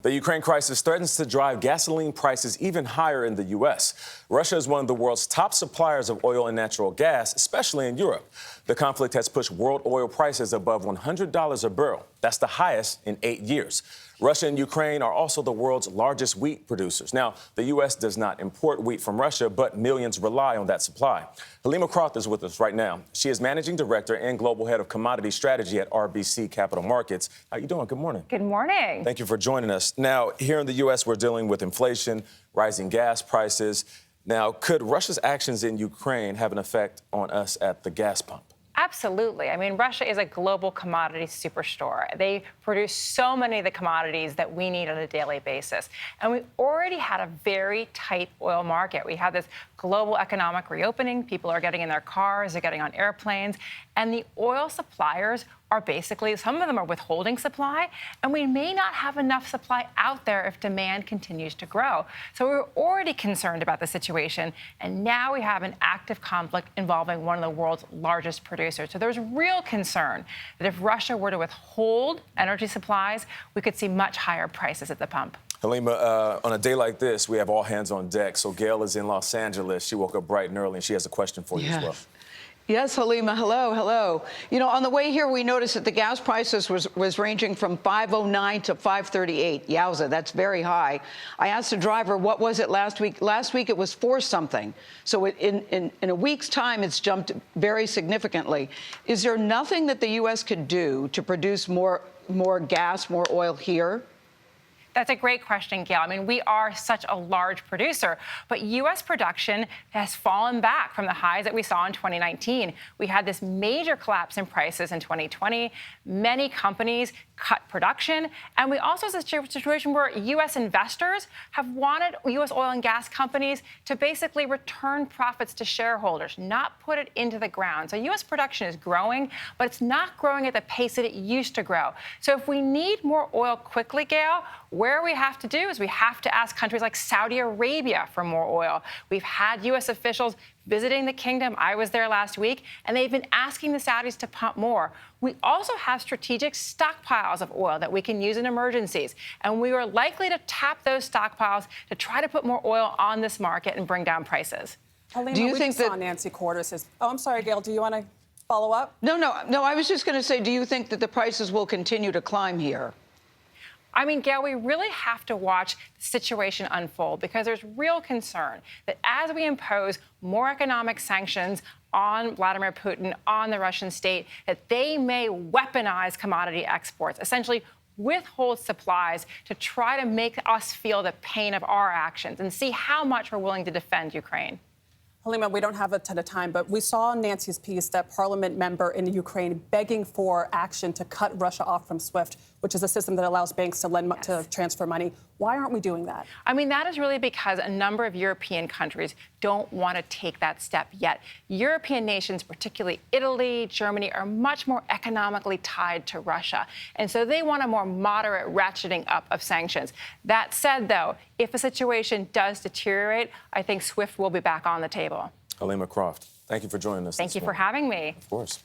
The Ukraine crisis threatens to drive gasoline prices even higher in the U.S. Russia is one of the world's top suppliers of oil and natural gas, especially in Europe. The conflict has pushed world oil prices above $100 a barrel. That's the highest in 8 years. Russia and Ukraine are also the world's largest wheat producers. Now, the U.S. does not import wheat from Russia, but millions rely on that supply. Helima Croft is with us right now. She is Managing Director and Global Head of Commodity Strategy at RBC Capital Markets. How you doing? Good morning. Good morning. Thank you for joining us. Now, here in the U.S., we're dealing with inflation, rising gas prices. Now, could Russia's actions in Ukraine have an effect on us at the gas pump? Absolutely. I mean, Russia is a global commodity superstore. They produce so many of the commodities that we need on a daily basis. And we already had a very tight oil market. We had this global economic reopening. People are getting in their cars, they're getting on airplanes. And the oil suppliers are basically, some of them are withholding supply, and we may not have enough supply out there if demand continues to grow. So we were already concerned about the situation, and now we have an active conflict involving one of the world's largest producers. So there's real concern that if Russia were to withhold energy supplies, we could see much higher prices at the pump. Helima, on a day like this, we have all hands on deck. So Gayle is in Los Angeles. She woke up bright and early, and she has a question for you as well. Yes, Helima, hello. You know, on the way here, we noticed that the gas prices was ranging from $5.09 to $5.38. Yowza, that's very high. I asked the driver, what was it last week? Last week, it was $4 something. So in a week's time, it's jumped very significantly. Is there nothing that the U.S. could do to produce more gas, more oil here? That's a great question, Gayle. I mean, we are such a large producer, but U.S. production has fallen back from the highs that we saw in 2019. We had this major collapse in prices in 2020. Many companies cut production, and we also have a situation where U.S. investors have wanted U.S. oil and gas companies to basically return profits to shareholders, not put it into the ground. So U.S. production is growing, but it's not growing at the pace that it used to grow. So if we need more oil quickly, Gayle, where we have to do is we have to ask countries like Saudi Arabia for more oil. We've had U.S. officials visiting the kingdom. I was there last week, and they've been asking the Saudis to pump more. We also have strategic stockpiles of oil that we can use in emergencies, and we are likely to tap those stockpiles to try to put more oil on this market and bring down prices. Helima, do you think that Nancy Cordes is? Oh, I'm sorry, Gayle. Do you want to follow up? No. I was just going to say, do you think that the prices will continue to climb here? I mean, Gayle, we really have to watch the situation unfold because there's real concern that as we impose more economic sanctions on Vladimir Putin, on the Russian state, that they may weaponize commodity exports, essentially withhold supplies to try to make us feel the pain of our actions and see how much we're willing to defend Ukraine. Helima, we don't have a ton of time, but we saw in Nancy's piece that parliament member in Ukraine begging for action to cut Russia off from SWIFT, which is a system that allows banks to lend to transfer money. Why aren't we doing that? I mean, that is really because a number of European countries don't want to take that step yet. European nations, particularly Italy, Germany, are much more economically tied to Russia. And so they want a more moderate ratcheting up of sanctions. That said, though, if a situation does deteriorate, I think SWIFT will be back on the table. Helima Croft, thank you for joining us. Thank you for having me. Of course.